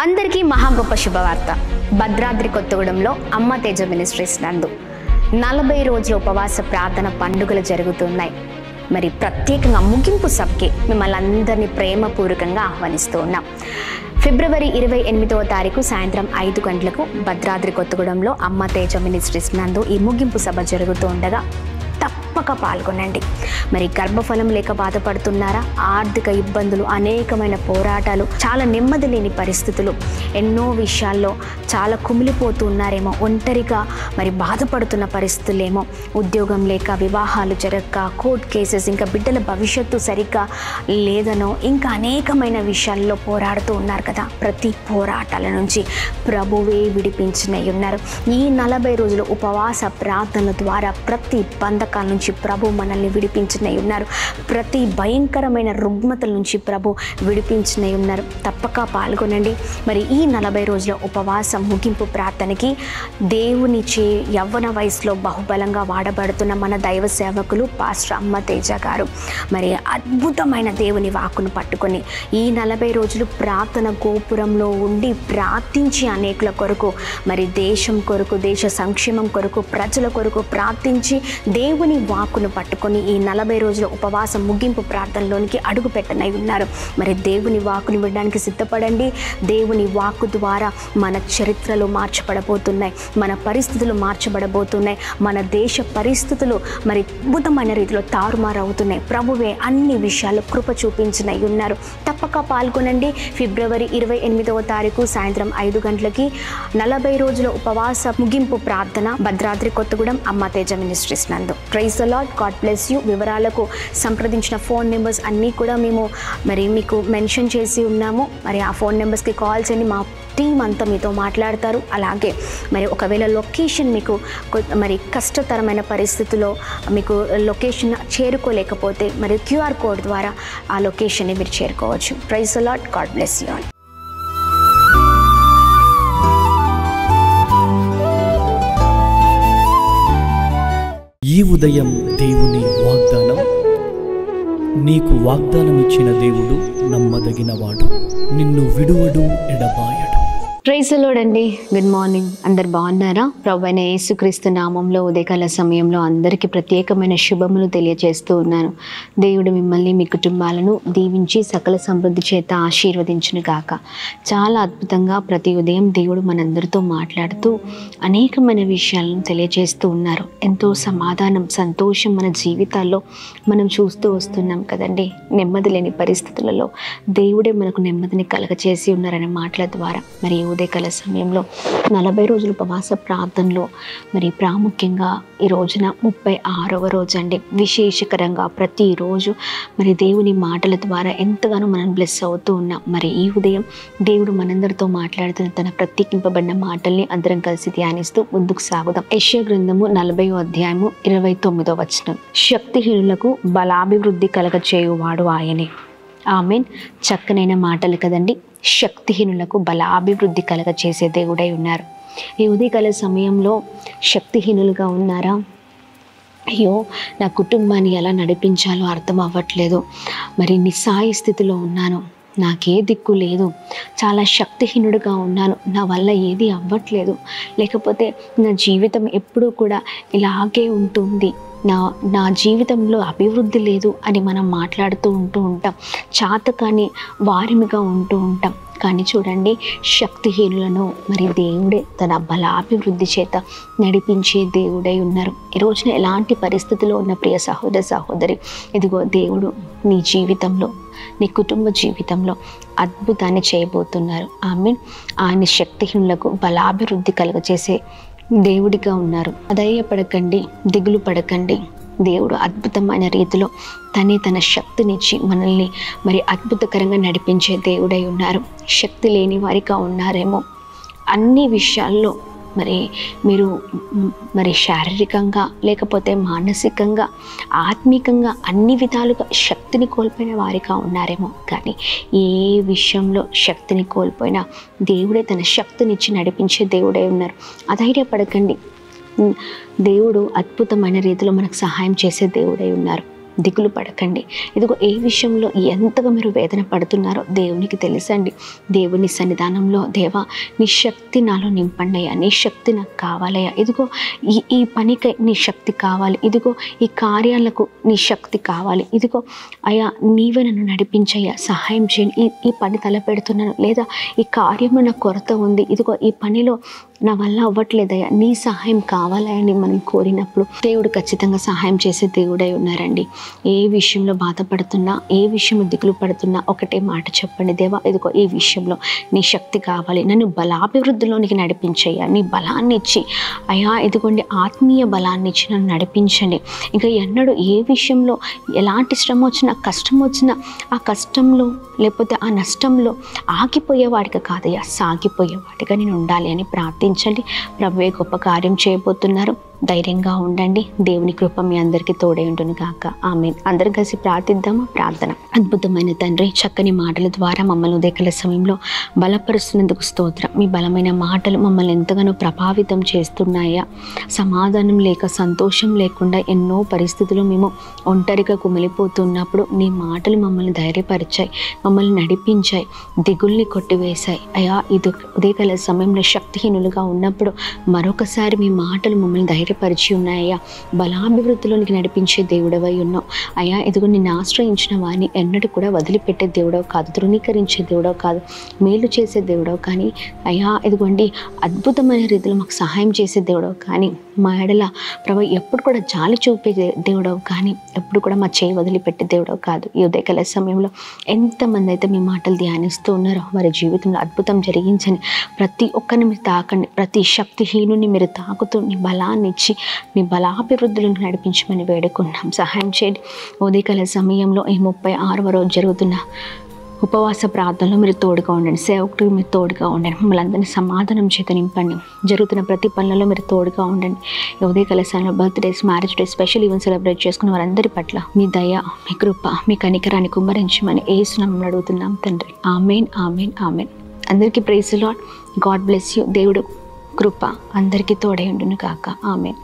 అందరికీ మహా గొప్ప శుభవార్త. భద్రాద్రి కొత్తగూడెంలో అమ్మ తేజ మినిస్ట్రీస్ నందు 40 రోజుల ఉపవాస ప్రార్థన పండుగలు జరుగుతున్నాయి. మరి ప్రత్యేకంగా ముగింపు సభకి మిమ్మల్ని అందరినీ ప్రేమపూర్వకంగా ఆహ్వానిస్తూ ఉన్నాం. ఫిబ్రవరి 28వ తారీఖు సాయంత్రం 5 గంటలకు భద్రాద్రి కొత్తగూడెంలో అమ్మ తేజ మినిస్ట్రీస్ నందు ఈ ముగింపు సభ జరుగుతూ ఉండగా తప్పక పాల్గొనండి. మరి గర్భఫలం లేక బాధపడుతున్నారా? ఆర్థిక ఇబ్బందులు, అనేకమైన పోరాటాలు, చాలా నెమ్మది లేని పరిస్థితులు, ఎన్నో విషయాల్లో చాలా కుమిలిపోతూ ఉన్నారేమో, ఒంటరిగా మరి బాధపడుతున్న పరిస్థితులేమో, ఉద్యోగం లేక, వివాహాలు జరగక, కోర్టు కేసెస్, ఇంకా బిడ్డల భవిష్యత్తు సరిగ్గా లేదనో, ఇంకా అనేకమైన విషయాల్లో పోరాడుతూ ఉన్నారు కదా. ప్రతి పోరాటాల నుంచి ప్రభువే విడిపించినై ఉన్నారు. ఈ 40 రోజులు ఉపవాస ప్రార్థనల ద్వారా ప్రతి బంధకాల నుంచి ప్రభు మనల్ని విడిపించినై ఉన్నారు. ప్రతి భయంకరమైన రుగ్మతల నుంచి ప్రభు విడిపించినై ఉన్నారు. తప్పక పాల్గొనండి. మరి ఈ 40 రోజుల ఉపవాస ముగింపు ప్రార్థనకి దేవునిచే యవ్వన వయసులో బహుబలంగా వాడబడుతున్న మన దైవ సేవకులు పాస్టర్ అమ్మ తేజ గారు మరి అద్భుతమైన దేవుని వాక్కును పట్టుకొని ఈ 40 రోజులు ప్రార్థన గోపురంలో ఉండి ప్రార్థించి అనేకుల కొరకు, మరి దేశం కొరకు, దేశ సంక్షేమం కొరకు, ప్రజల కొరకు ప్రార్థించి దేవుని వాక్కును పట్టుకొని ఈ 40 రోజుల ఉపవాస ముగింపు ప్రార్థనలోనికి అడుగు పెట్టనై ఉన్నారు. మరి దేవుని వాక్కును వినడానికి సిద్ధపడండి. దేవుని వాక్కు ద్వారా మన చరిత్రలు మార్చబడబోతున్నాయి, మన పరిస్థితులు మార్చబడబోతున్నాయి, మన దేశ పరిస్థితులు మరి అద్భుతమైన రీతిలో తారుమారవుతున్నాయి. ప్రభువే అన్ని విషయాలు కృప చూపించినై ఉన్నారు. తప్పక పాల్గొనండి. ఫిబ్రవరి 28వ తారీఖు సాయంత్రం 5 గంటలకి 40 రోజుల ఉపవాస ముగింపు ప్రార్థన భద్రాద్రి కొత్తగూడెం అమ్మ తేజ మినిస్ట్రీస్ నందు. Praise the Lord. God bless you. వివరాలకు సంప్రదించిన ఫోన్ నెంబర్స్ అన్నీ కూడా మేము మరి మీకు మెన్షన్ చేసి ఉన్నాము. మరి ఆ ఫోన్ నెంబర్స్కి కాల్ చేయండి. మా టీం అంతా మీతో మాట్లాడతారు. అలాగే మరి ఒకవేళ లొకేషన్ మీకు మరి కష్టతరమైన పరిస్థితుల్లో మీకు లొకేషన్ చేరుకోలేకపోతే మరి QR కోడ్ ద్వారా ఆ లొకేషన్ని మీరు చేరుకోవచ్చు. Praise the Lord. God bless you. ఈ ఉదయం దేవుని వాగ్దానం. నీకు వాగ్దానం ఇచ్చిన దేవుడు నమ్మదగినవాడు, నిన్ను విడువడు, ఎడబాయడు. ప్రైజ్ ది లార్డ్ అండి. Good morning. అందరు బాగున్నారా? ప్రభువైన యేసుక్రీస్తు నామంలో ఉదయకాల సమయంలో అందరికీ ప్రత్యేకమైన శుభములు తెలియజేస్తూ ఉన్నాను. దేవుడు మిమ్మల్ని, మీ కుటుంబాలను దీవించి సకల సమృద్ధి చేత ఆశీర్వదించును గాక. చాలా అద్భుతంగా ప్రతి ఉదయం దేవుడు మనందరితో మాట్లాడుతూ అనేకమైన విషయాలను తెలియజేస్తూ ఉన్నారు. ఎంతో సమాధానం, సంతోషం మన జీవితాల్లో మనం చూస్తూ వస్తున్నాం కదండి. నెమ్మది లేని పరిస్థితులలో దేవుడే మనకు నెమ్మదిని కలగచేసి ఉన్నారనే మాటల ద్వారా మరి ఉదయకాల సమయంలో 40 రోజుల ఉపవాస ప్రార్థనలో మరి ప్రాముఖ్యంగా ఈ రోజున 36వ రోజు అండి. విశేషకరంగా ప్రతిరోజు మరి దేవుని మాటల ద్వారా ఎంతగానో మనం బ్లెస్ అవుతూ ఉన్నాం. మరి ఈ ఉదయం దేవుడు మనందరితో మాట్లాడుతున్న తన ప్రత్యేకింపబడిన మాటల్ని అందరం కలిసి ధ్యానిస్తూ ముందుకు సాగుదాం. యెషయా గ్రంథము 40వ అధ్యాయము 29వ వచనం. శక్తిహీనులకు బలాభివృద్ధి కలగచేయువాడు ఆయనే. ఆమెన్. చక్కనైన మాటలు కదండి. శక్తిహీనులకు బలాభివృద్ధి కలగ చేసే దేవుడై ఉన్నారు. ఈ ఉదయకాల సమయంలో శక్తిహీనులుగా ఉన్నారా? అయ్యో, నా కుటుంబాన్ని ఎలా నడిపించాలో అర్థం అవ్వట్లేదు, మరి నిస్సాయ స్థితిలో ఉన్నాను, నాకే దిక్కు లేదు, చాలా శక్తిహీనుడిగా ఉన్నాను, నా వల్ల ఏది అవ్వట్లేదు, లేకపోతే నా జీవితం ఎప్పుడూ కూడా ఇలాగే ఉంటుంది, నా జీవితంలో అభివృద్ధి లేదు అని మనం మాట్లాడుతూ ఉంటాం. చాతకాని వారిమిగా ఉంటూ ఉంటాం. కానీ చూడండి, శక్తిహీనులను మరి దేవుడే తన బలాభివృద్ధి చేత నడిపించే దేవుడై ఉన్నారు. ఈ రోజున ఎలాంటి పరిస్థితిలో ఉన్న ప్రియ సహోదర సహోదరి, ఇదిగో దేవుడు నీ జీవితంలో, నీ కుటుంబ జీవితంలో అద్భుతాన్ని చేయబోతున్నారు. ఆయన శక్తిహీనులకు బలాభివృద్ధి కలుగచేసే దేవుడిగా ఉన్నారు. అధైర్యపడకండి, దిగులు పడకండి. దేవుడు అద్భుతమైన రీతిలో తన శక్తినిచ్చి మనల్ని మరి అద్భుతకరంగా నడిపించే దేవుడై ఉన్నారు. శక్తి లేని వారిగా ఉన్నారేమో అన్ని విషయాల్లో, మీరు శారీరకంగా లేకపోతే మానసికంగా ఆత్మీకంగా అన్ని విధాలుగా శక్తిని కోల్పోయిన వారిగా ఉన్నారేమో. కానీ ఏ విషయంలో శక్తిని కోల్పోయినా దేవుడే తన శక్తినిచ్చి నడిపించే దేవుడై ఉన్నారు. అధైర్యపడకండి. దేవుడు అద్భుతమైన రీతిలో మనకు సహాయం చేసే దేవుడై ఉన్నారు. దిగులు పడకండి. ఇదిగో ఏ విషయంలో ఎంతగా మీరు వేదన పడుతున్నారో దేవునికి తెలుసండి. దేవుని సన్నిధానంలో దేవా నీ శక్తి నాలో నింపండి అయ్యా, నీ శక్తి నాకు కావాలయ్యా, ఇదిగో ఈ పనికి నీ శక్తి కావాలి, ఇదిగో ఈ కార్యాలకు నీ శక్తి కావాలి, ఇదిగో అయ్యా నీవే నన్ను నడిపించయ్యా, సహాయం చేయండి, ఈ పని తలపెడుతున్నాను, లేదా ఈ కార్యంలో నాకు కొరత ఉంది, ఇదిగో ఈ పనిలో నా వల్ల అవ్వట్లేదయ్యా, నీ సహాయం కావాలని మనం కోరినప్పుడు దేవుడు ఖచ్చితంగా సహాయం చేసే దేవుడై ఉన్నారండి. ఏ విషయంలో బాధపడుతున్నా, ఏ విషయంలో దిగులు పడుతున్నా ఒకటే మాట చెప్పండి, దేవా ఇదిగో ఈ విషయంలో నీ శక్తి కావాలి, నన్ను బలాభివృద్ధిలోనికి నడిపించయ్యా, నీ బలాన్ని ఇచ్చి అయ్యా ఇదిగోండి ఆత్మీయ బలాన్ని ఇచ్చి నన్ను నడిపించండి. ఇంకా ఎన్నడూ ఏ విషయంలో ఎలాంటి శ్రమ వచ్చినా, కష్టం వచ్చినా ఆ కష్టంలో లేకపోతే ఆ నష్టంలో ఆగిపోయేవాడిగా కాదయ్యా, సాగిపోయేవాడిగా నేను ఉండాలి అని ప్రార్థించండి. ప్రభువే గొప్ప కార్యం చేయబోతున్నారు, ధైర్యంగా ఉండండి. దేవుని కృప మీ అందరికీ తోడై ఉండును గాక. ఆమేన్. అందరం కలిసి ప్రార్థిద్దామా? ప్రార్థన. అద్భుతమైన తండ్రి, చక్కని మాటల ద్వారా మమ్మల్ని ఉదయకాల సమయంలో బలపరుస్తున్నందుకు స్తోత్రం. మీ బలమైన మాటలు మమ్మల్ని ఎంతగానో ప్రభావితం చేస్తున్నాయా. సమాధానం లేక, సంతోషం లేకుండా ఎన్నో పరిస్థితులు మేము ఒంటరిగా కుమిలిపోతున్నప్పుడు నీ మాటలు మమ్మల్ని ధైర్యపరిచాయి, మమ్మల్ని నడిపించాయి, దిగుల్ని కొట్టివేశాయి అయ్యా. ఇది ఉదయకాల సమయంలో శక్తిహీనులుగా ఉన్నప్పుడు మరొకసారి మీ మాటలు మమ్మల్ని ధైర్యపరిచి ఉన్నాయ్యా. బలాభివృద్ధిలోనికి నడిపించే దేవుడవై ఉన్నావు అయ్యా. ఇదిగో నిన్ను ఆశ్రయించిన వారిని ఎన్నడూ కూడా వదిలిపెట్టే దేవుడవు కాదు, ధృవీకరించే దేవుడవు కాదు, మేలు చేసే దేవుడవు కానీ అయ్యా ఇదిగోండి అద్భుతమైన రీతిలో మాకు సహాయం చేసే దేవుడవు కానీ మా ఎడల ప్రభు ఎప్పుడు కూడా జాలి చూపే దేవుడవు కానీ ఎప్పుడు కూడా మా చేయి వదిలిపెట్టే దేవుడవు కాదు. ఈ ఉదయకాల సమయంలో ఎంతమంది అయితే మీ మాటలు ధ్యానిస్తూ ఉన్నారో వారి జీవితంలో అద్భుతం జరిగించండి. ప్రతి ఒక్కరిని మీరు తాకండి, ప్రతి శక్తిహీనుని మీరు తాకుతూ నీ బలాన్ని ఇచ్చి మీ బలాభివృద్ధులను నడిపించమని వేడుకున్నాం. సహాయం చేయండి. ఉదయకాల సమయంలో ఈ 36వ రోజు జరుగుతున్న ఉపవాస ప్రార్థనలో మీరు తోడుగా ఉండండి, సేవకుడికి మీరు తోడుగా ఉండండి, మమ్మల్ని అందరినీ సమాధానం చేత నింపండి. జరుగుతున్న ప్రతి పనులలో మీరు తోడుగా ఉండండి. ఉదయకాల సమయంలో birthdays, marriage day, special event celebrate చేసుకున్న వారందరి పట్ల మీ దయ, మీ కృప, మీ కనికరాన్ని కుమ్మరించమని యేసు నామములో అడుగుతున్నాం తండ్రి. ఆమేన్, ఆమేన్, ఆమేన్. అందరికీ praise the Lord. God bless you. దేవుడు కృప అందరికీ తోడై ఉండును గాక. ఆమేన్.